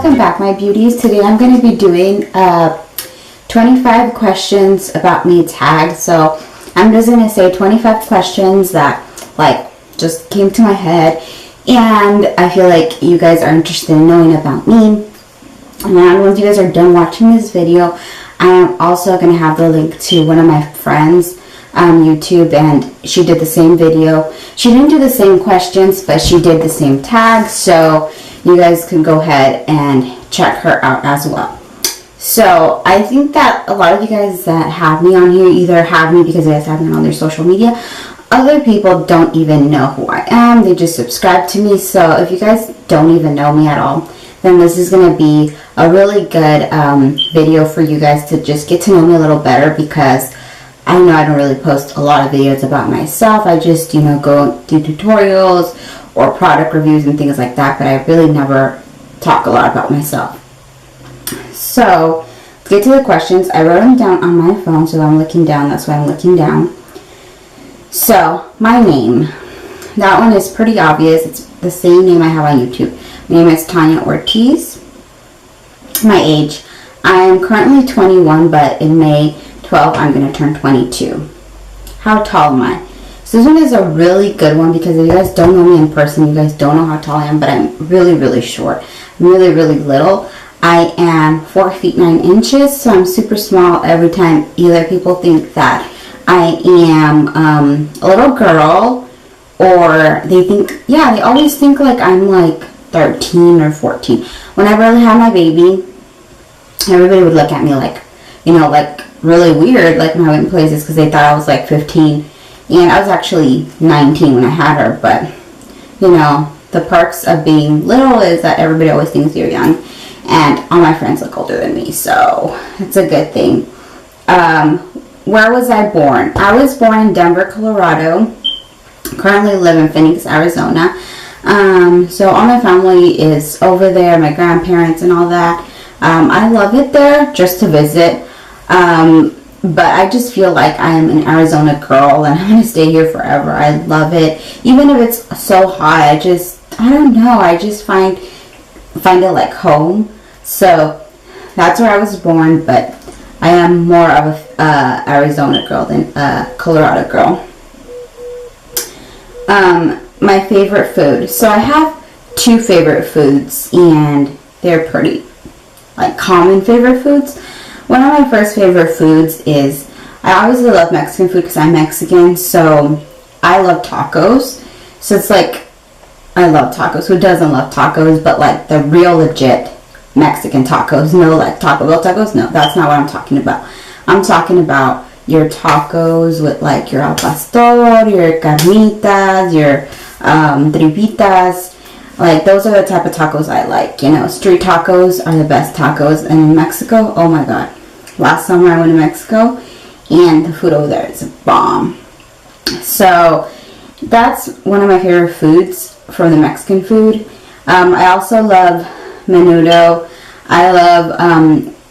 welcome back, my beauties. Today I'm going to be doing 25 questions about me tag. So I'm just going to say 25 questions that just came to my head, and I feel like you guys are interested in knowing about me. And once you guys are done watching this video, I'm also going to have the link to one of my friends on YouTube, and she did the same video. She didn't do the same questions, but she did the same tags, so you guys can go ahead and check her out as well. So I think that a lot of you guys that have me on here either have me because you guys have me on their social media. Other people don't even know who I am. They just subscribe to me. So if you guys don't even know me at all, then this is going to be a really good video for you guys to just get to know me a little better, because I know I don't really post a lot of videos about myself. I just, go do tutorials or product reviews and things like that, but I really never talk a lot about myself. So, let's get to the questions. I wrote them down on my phone, so I'm looking down. That's why I'm looking down. So, my name. That one is pretty obvious. It's the same name I have on YouTube. My name is Tanya Ortiz. My age. I am currently 21, but in May 12, I'm going to turn 22. How tall am I? So this one is a really good one, because if you guys don't know me in person, you guys don't know how tall I am, but I'm really, really short. I'm really, really little. I am 4 feet 9 inches, so I'm super small. Every time either people think that I am a little girl, or they think, they always think like I'm like 13 or 14. Whenever I had my baby, everybody would look at me like, like really weird, like when I went places, because they thought I was like 15. And I was actually 19 when I had her, but, the perks of being little is that everybody always thinks you're young, and all my friends look older than me, so it's a good thing. Where was I born? I was born in Denver, Colorado. Currently live in Phoenix, Arizona. So all my family is over there, my grandparents and all that. I love it there just to visit. But I just feel like I am an Arizona girl, and I'm going to stay here forever. I love it. Even if it's so hot, I don't know. I just find it like home. So that's where I was born, but I am more of a Arizona girl than a Colorado girl. My favorite food. So I have 2 favorite foods, and they're pretty common favorite foods. One of my first favorite foods is, I obviously love Mexican food because I'm Mexican, so I love tacos. So it's I love tacos. Who doesn't love tacos? But the real legit Mexican tacos. No Taco Bell tacos. No, that's not what I'm talking about. I'm talking about your tacos with your al pastor, your carnitas, your tripitas. Those are the type of tacos I like. Street tacos are the best tacos. And in Mexico, oh my god. Last summer I went to Mexico, and the food over there is a bomb. So that's one of my favorite foods for the Mexican food. I also love menudo. I love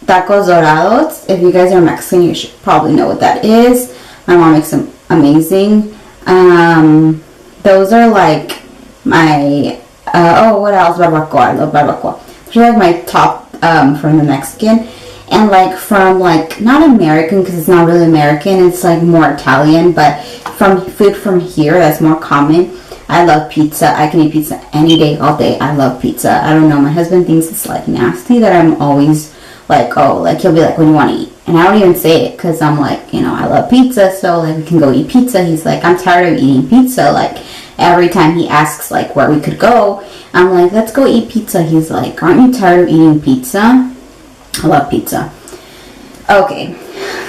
tacos dorados. If you guys are Mexican, you should probably know what that is. My mom makes them amazing. Those are my what else? Barbacoa. I love barbacoa. Those are my top from the Mexican. And from not American, because it's not really American, it's more Italian, but from food from here that's more common. I love pizza. I can eat pizza any day, all day. I love pizza. I don't know, my husband thinks it's nasty that I'm always he'll be like, what do you want to eat? And I don't even say it, because I'm I love pizza, so we can go eat pizza. He's like, I'm tired of eating pizza. Every time he asks where we could go, I'm like, let's go eat pizza. He's like, aren't you tired of eating pizza? I love pizza. Okay,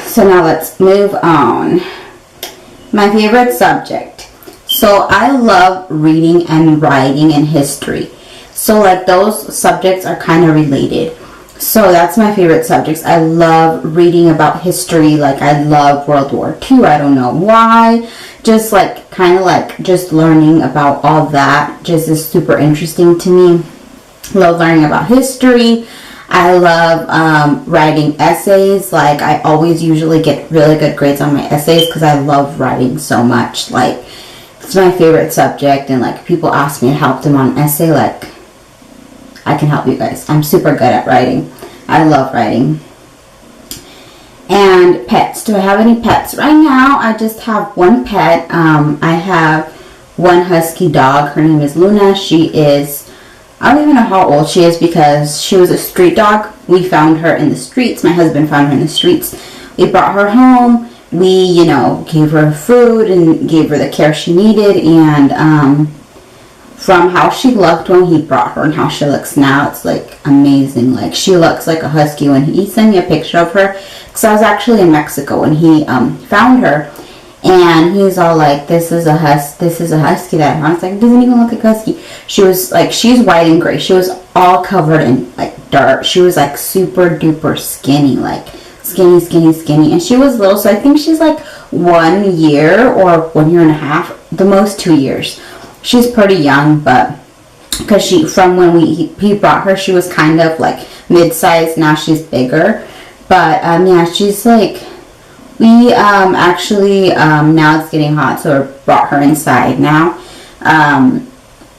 so now let's move on. My favorite subject. So I love reading and writing and history. So those subjects are kind of related. So that's my favorite subjects. I love reading about history. I love World War II. I don't know why. Just just learning about all that just is super interesting to me. Love learning about history. I love writing essays. I always usually get really good grades on my essays because I love writing so much. It's my favorite subject, and people ask me to help them on an essay, I can help you guys. I'm super good at writing. I love writing. And pets. Do I have any pets? Right now, I just have one pet. I have one husky dog. Her name is Luna. She is, I don't even know how old she is because she was a street dog. We found her in the streets. My husband found her in the streets. We brought her home. We, you know, gave her food and gave her the care she needed. And from how she looked when he brought her and how she looks now, it's like amazing. Like, she looks like a husky. When he sent me a picture of her, because I was actually in Mexico when he found her, and he's all like, this is a husky that I was like, it doesn't even look like a husky. She was like, she's white and gray. She was all covered in like dirt. She was like super duper skinny, like skinny, and she was little. So I think she's like 1 year or 1 year and a half, the most 2 years. She's pretty young, but because from when he brought her, she was kind of like mid-sized. Now she's bigger, but yeah, she's like, we actually now it's getting hot, so we brought her inside now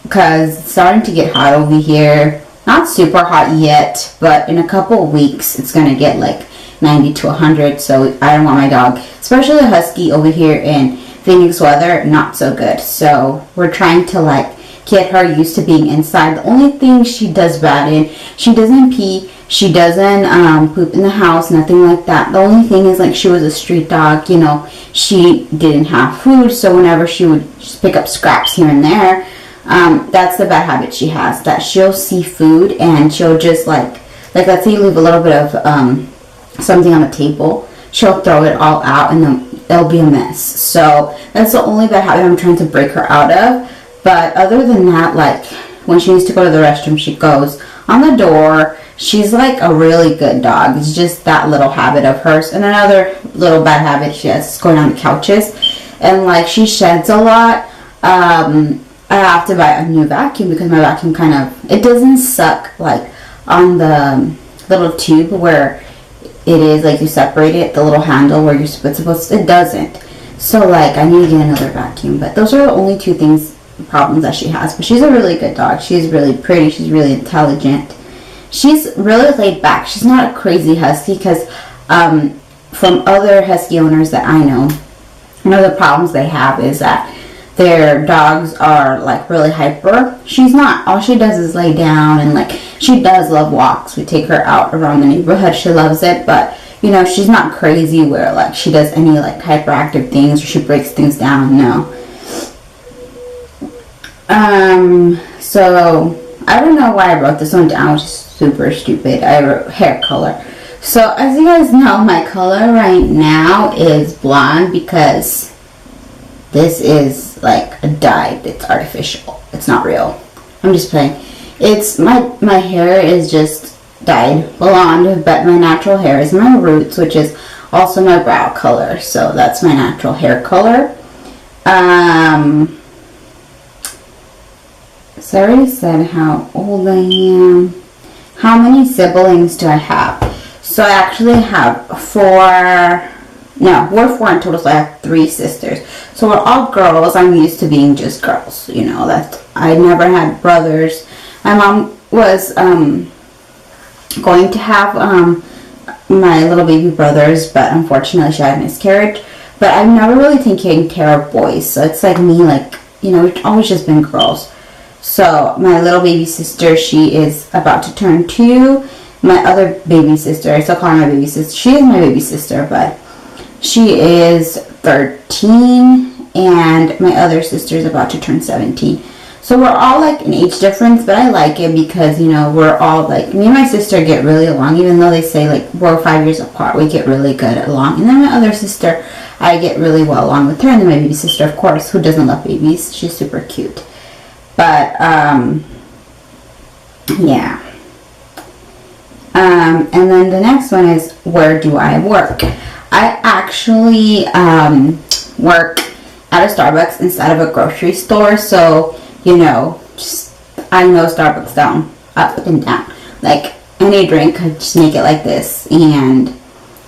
because it's starting to get hot over here. Not super hot yet, but in a couple of weeks it's gonna get like 90 to 100. So I don't want my dog, especially a husky, over here in Phoenix weather, not so good. So we're trying to like get her used to being inside. The only thing she does bad in, she doesn't pee, she doesn't poop in the house, nothing like that. The only thing is, like, she was a street dog, you know, she didn't have food, so whenever she would just pick up scraps here and there, that's the bad habit she has, that she'll see food and she'll just like let's say you leave a little bit of something on the table, she'll throw it all out and then it'll be a mess. So that's the only bad habit I'm trying to break her out of. But other than that, like, when she needs to go to the restroom, she goes on the door. She's like a really good dog. It's just that little habit of hers. And another little bad habit she has is going on the couches, and like, she sheds a lot. I have to buy a new vacuum because my vacuum it doesn't suck like on the little tube where it is, like, you separate it, the little handle where you're supposed to, it doesn't. So like, I need to get another vacuum. But those are the only two problems that she has. But she's a really good dog. She's really pretty. She's really intelligent. She's really laid back. She's not a crazy husky, because from other husky owners that I know, one of the problems they have is that their dogs are like really hyper. She's not. All she does is lay down, and like, she does love walks. We take her out around the neighborhood. She loves it, but you know, she's not crazy where like she does any like hyperactive things or she breaks things down. No. So I don't know why I wrote this one down, which is super stupid. I wrote hair color. So as you guys know, my color right now is blonde because this is like a dyed. It's artificial. It's not real. I'm just playing. It's my hair is just dyed blonde, but my natural hair is my roots, which is also my brow color. So that's my natural hair color. So I already said how old I am. How many siblings do I have? So I actually have we're 4 in total, so I have 3 sisters. So we're all girls. I'm used to being just girls, you know, I never had brothers. My mom was going to have my little baby brothers, but unfortunately she had a miscarriage. But I've never really taken care of boys, so it's like me, like, you know, it's always just been girls. So my little baby sister, she is about to turn 2. My other baby sister, I still call her my baby sister. She is my baby sister, but she is 13, and my other sister is about to turn 17. So we're all like an age difference, but I like it because, you know, we're all like, me and my sister get really along, even though they say like we're 5 years apart, we get really good along. And then my other sister, I get really well along with her, and then my baby sister, of course, who doesn't love babies, she's super cute. But yeah. And then the next one is, where do I work? I actually work at a Starbucks instead of a grocery store. So, you know, I know Starbucks down, up and down. Like, any drink, I just make it like this. And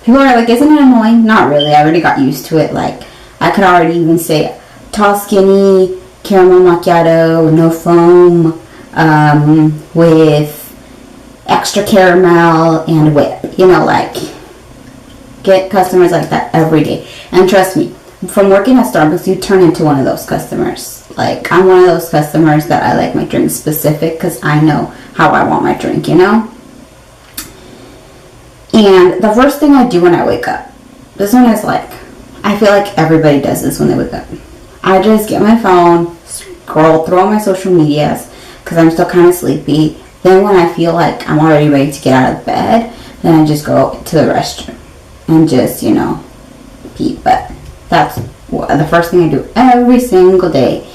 people are like, isn't it annoying? Not really. I already got used to it. Like, I could already even say tall, skinny, caramel macchiato, no foam, with extra caramel and whip. You know, like, get customers like that every day. And trust me, from working at Starbucks, you turn into one of those customers. Like, I'm one of those customers that I like my drink specific because I know how I want my drink, you know? And the first thing I do when I wake up, this one is like, I feel like everybody does this when they wake up. I just get my phone, scroll through all my social medias because I'm still kind of sleepy. Then when I feel like I'm already ready to get out of bed, then I just go to the restroom and just, you know, pee. But that's the first thing I do every single day.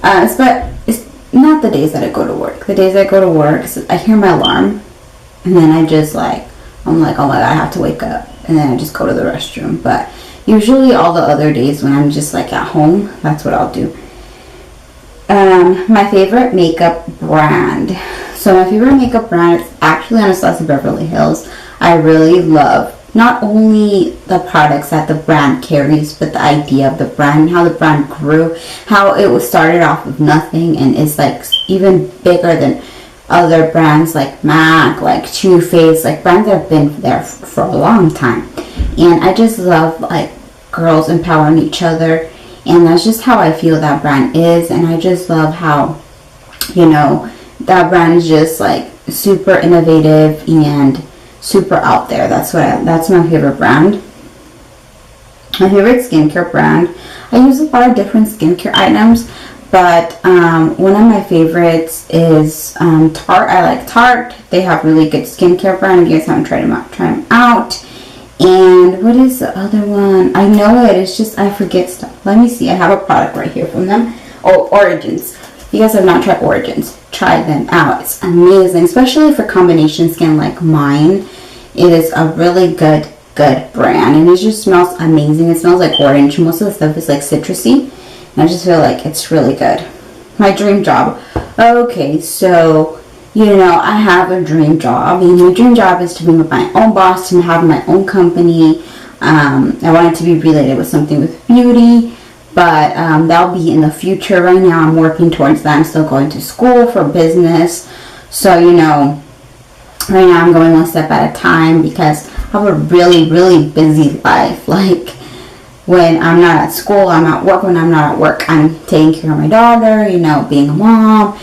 But it's not the days that I go to work. The days I go to work, I hear my alarm, and then I'm like, oh my god, I have to wake up, and then I just go to the restroom. But usually all the other days when I'm just like at home, that's what I'll do. My favorite makeup brand. So my favorite makeup brand is actually Anastasia Beverly Hills. I really love not only the products that the brand carries, but the idea of the brand, how the brand grew, how it was started off with nothing and is like even bigger than other brands like MAC, like Too Faced, like brands that have been there for a long time. And I just love like girls empowering each other, and that's just how I feel that brand is. And I just love how, you know, that brand is just like super innovative and super out there. That's my favorite brand. My favorite skincare brand, I use a lot of different skincare items, but one of my favorites is Tarte. I like Tarte. They have really good skincare brand. If you guys haven't tried them out, try them out. And what is the other one? I know it. It's just I forget stuff. Let me see. I have a product right here from them. Oh, Origins. If you guys have not tried Origins, try them out. It's amazing, especially for combination skin like mine. It is a really good brand, and it just smells amazing. It smells like orange. Most of the stuff is like citrusy, and I just feel like it's really good. My dream job. Okay, so, you know, I have a dream job, and my dream job is to be my own boss and have my own company. I want it to be related with something with beauty, but that'll be in the future. Right now I'm working towards that. I'm still going to school for business, so, you know, right now I'm going one step at a time because I have a really busy life. Like, when I'm not at school, I'm at work. When I'm not at work, I'm taking care of my daughter, you know, being a mom,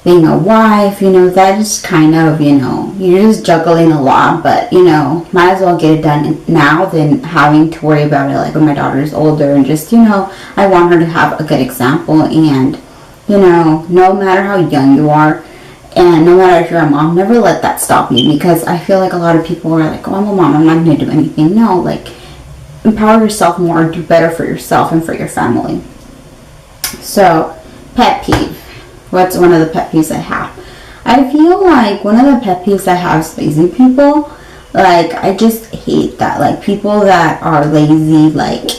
being a wife, you know, that is kind of, you know, you're just juggling a lot. But, you know, might as well get it done now than having to worry about it like when my daughter is older. And just, you know, I want her to have a good example. And, you know, no matter how young you are, and no matter if you're a mom, never let that stop you, because I feel like a lot of people are like, oh, I'm a mom, I'm not going to do anything. No, like, empower yourself more, do better for yourself and for your family. So, pet peeve. What's one of the pet peeves I have? I feel like one of the pet peeves I have is lazy people. Like, I just hate that. Like, people that are lazy, like,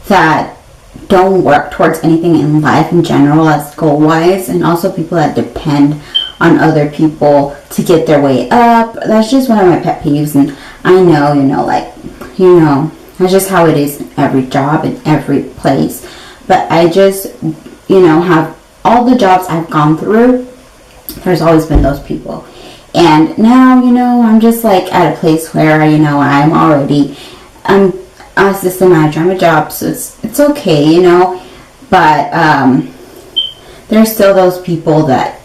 that don't work towards anything in life in general as goal-wise, and also people that depend on other people to get their way up. That's just one of my pet peeves, and I know, you know, like, you know, that's just how it is in every job, in every place. But I just, you know, have all the jobs I've gone through, there's always been those people. And now, you know, I'm just like at a place where, you know, I'm an assistant manager, I'm a job, so it's okay, you know. But there's still those people that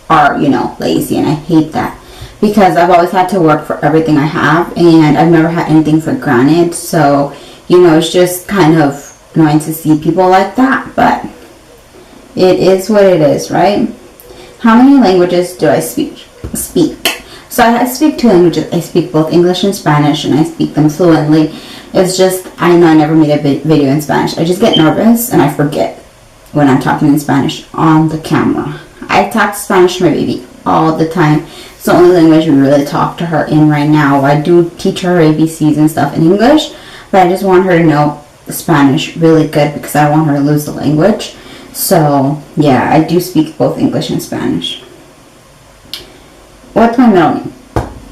are, you know, lazy, and I hate that, because I've always had to work for everything I have, and I've never had anything for granted. So, you know, it's just kind of annoying to see people like that, but it is what it is, right? How many languages do I speak? So I speak 2 languages. I speak both English and Spanish, and I speak them fluently. It's just, I know I never made a video in Spanish. I just get nervous and I forget when I'm talking in Spanish on the camera. I talk Spanish to my baby all the time. It's the only language we really talk to her in right now. I do teach her ABCs and stuff in English, but I just want her to know Spanish really good because I don't want her to lose the language. So, yeah, I do speak both English and Spanish. What's my middle name?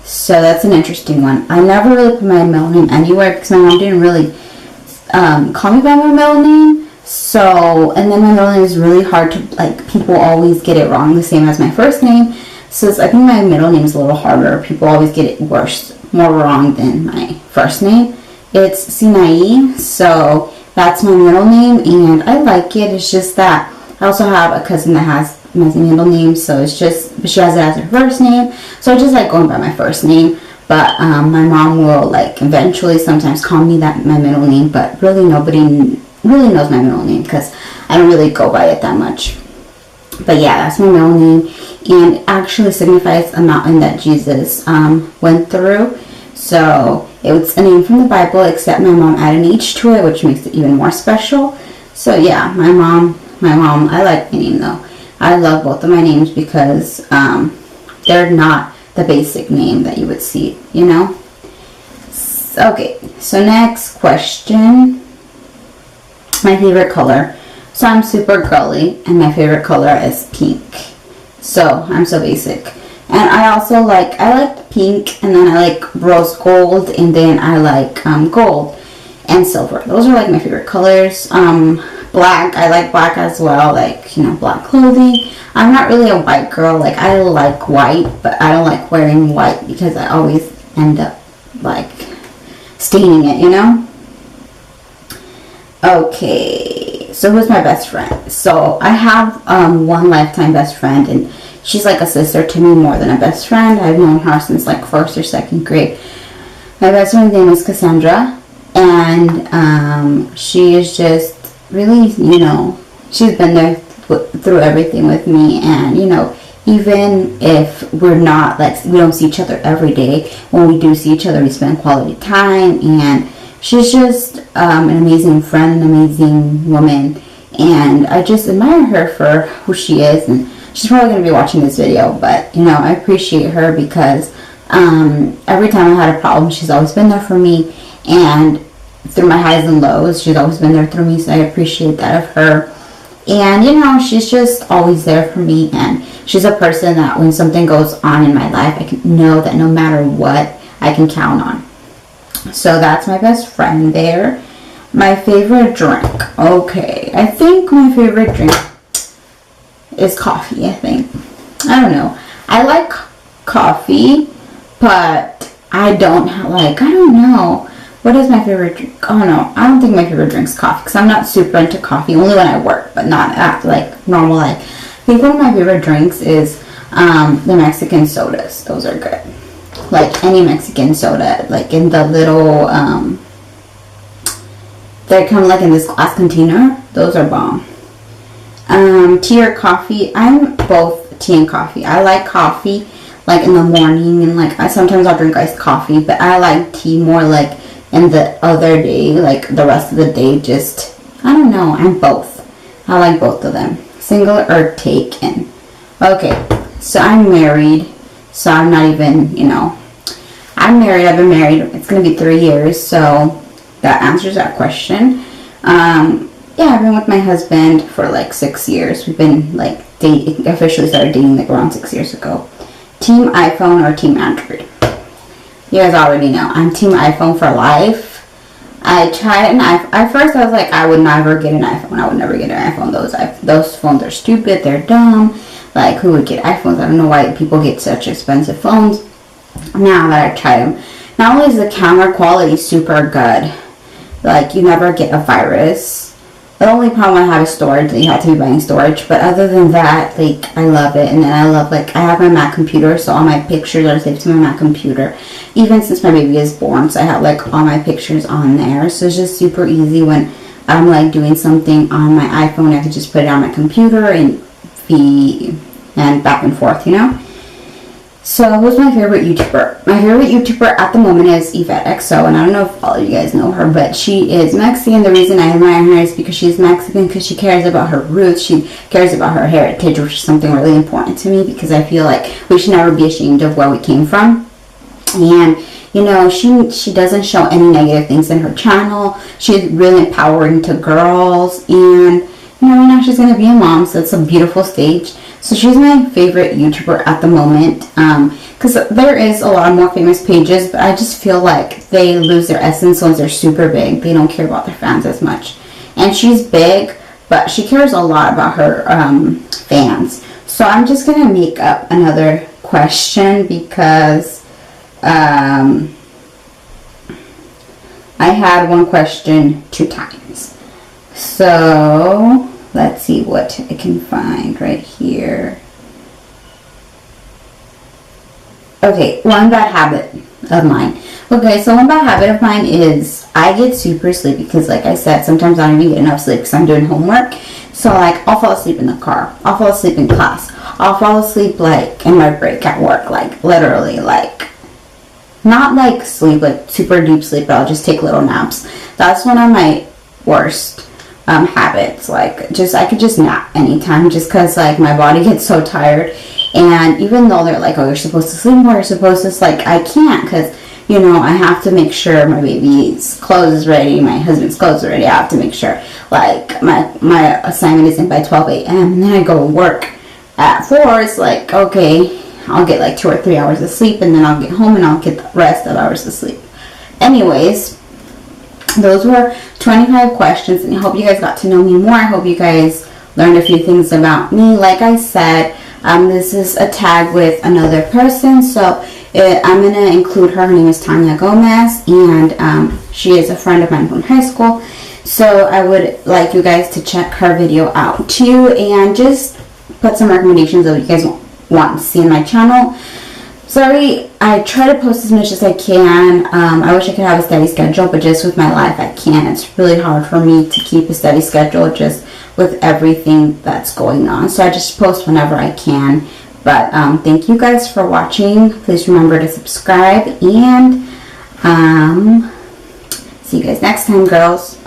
So that's an interesting one. I never really put my middle name anywhere because my mom didn't really call me by my middle name. So, and then my middle name is really hard to, like, people always get it wrong, the same as my first name. So I think my middle name is a little harder. People always get it more wrong than my first name. It's Sinai, so that's my middle name, and I like it. It's just that I also have a cousin that has my middle name, so it's just, but she has it as her first name, so I just like going by my first name. But my mom will like eventually sometimes call me that my middle name, but really nobody really knows my middle name because I don't really go by it that much. But yeah, that's my middle name, and it actually signifies a mountain that Jesus went through. So it's a name from the Bible, except my mom added an H to it, which makes it even more special. So yeah, my mom, I like my name though. I love both of my names because they're not the basic name that you would see, you know. Okay, so next question. My favorite color. So I'm super girly, and my favorite color is pink. So I'm so basic. And I also like pink, and then I like rose gold, and then I like gold and silver. Those are like my favorite colors. Black, I like black as well, like, you know, black clothing. I'm not really a white girl. Like, I like white, but I don't like wearing white because I always end up like staining it, you know. Okay, so who's my best friend? So I have one lifetime best friend, and she's like a sister to me more than a best friend. I've known her since like 1st or 2nd grade. My best friend's name is Cassandra, and she is just really, you know, she's been there through everything with me. And, you know, even if we're not like, we don't see each other every day, when we do see each other, we spend quality time. And she's just an amazing friend, an amazing woman, and I just admire her for who she is. And she's probably going to be watching this video, but, you know, I appreciate her because every time I had a problem, she's always been there for me, and through my highs and lows, she's always been there through me, so I appreciate that of her. And, you know, she's just always there for me, and she's a person that when something goes on in my life, I can know that no matter what, I can count on. So that's my best friend there. My favorite drink. Okay, I think my favorite drink is coffee, I think. I don't know. I like coffee, but I don't know. What is my favorite drink? Oh no, I don't think my favorite drink is coffee because I'm not super into coffee, only when I work, but not at like normal life. I think one of my favorite drinks is the Mexican sodas. Those are good. Like any Mexican soda, like in the little, they come like in this glass container. Those are bomb. Tea or coffee? I'm both tea and coffee. I like coffee like in the morning, and like sometimes I'll drink iced coffee, but I like tea more like in the other day, like the rest of the day. Just, I don't know, I'm both. I like both of them. Single or taken. Okay, so I'm married, so I'm not even, you know, I'm married. I've been married. It's going to be 3 years, so that answers that question. Yeah, I've been with my husband for like 6 years. We've been like officially started dating like around 6 years ago. Team iPhone or team Android? You guys already know. I'm team iPhone for life. I tried an iPhone. At first I was like, I would never get an iPhone. I would never get an iPhone. Those phones are stupid. They're dumb. Like, who would get iPhones? I don't know why people get such expensive phones. Now that I've tried them, not only is the camera quality super good, like you never get a virus. The only problem I have is storage, that you have to be buying storage, but other than that, like, I love it. And then I love, like, I have my Mac computer, so all my pictures are saved to my Mac computer, even since my baby is born, so I have like all my pictures on there. So it's just super easy when I'm like doing something on my iPhone. I can just put it on my computer and back and forth, you know. So who's my favorite YouTuber? My favorite YouTuber at the moment is Yvette XO, and I don't know if all of you guys know her, but she is Mexican. The reason I admire her is because she's Mexican, because she cares about her roots, she cares about her heritage, which is something really important to me, because I feel like we should never be ashamed of where we came from. And, you know, she doesn't show any negative things in her channel. She's really empowering to girls, and, you know, right now she's going to be a mom, so it's a beautiful stage. So she's my favorite YouTuber at the moment, because there is a lot more famous pages, but I just feel like they lose their essence once they're super big. They don't care about their fans as much. And she's big, but she cares a lot about her fans. So I'm just going to make up another question because I had one question 2 times. So let's see what I can find right here. Okay, one bad habit of mine. Okay, so one bad habit of mine is I get super sleepy because, like I said, sometimes I don't even get enough sleep because I'm doing homework. So, like, I'll fall asleep in the car. I'll fall asleep in class. I'll fall asleep, like, in my break at work. Like, literally, like, not, like, sleep, like, super deep sleep, but I'll just take little naps. That's one of my worst habits. Like, I could just nap anytime just because, like, my body gets so tired. And even though they're like, oh, you're supposed to sleep more, you're supposed to, like, I can't because, you know, I have to make sure my baby's clothes is ready, my husband's clothes are ready. I have to make sure, like, my assignment is in by 12 a.m. And then I go work at 4. It's like, okay, I'll get like 2 or 3 hours of sleep, and then I'll get home and I'll get the rest of hours of sleep. Anyways, those were 25 questions, and I hope you guys got to know me more. I hope you guys learned a few things about me. Like I said, this is a tag with another person, so I'm going to include her. Her name is Tanya Gomez, and she is a friend of mine from high school. So I would like you guys to check her video out too, and just put some recommendations of what you guys want to see in my channel. Sorry, I try to post as much as I can. I wish I could have a steady schedule, but just with my life, I can't. It's really hard for me to keep a steady schedule just with everything that's going on. So I just post whenever I can. But thank you guys for watching. Please remember to subscribe, and see you guys next time, girls.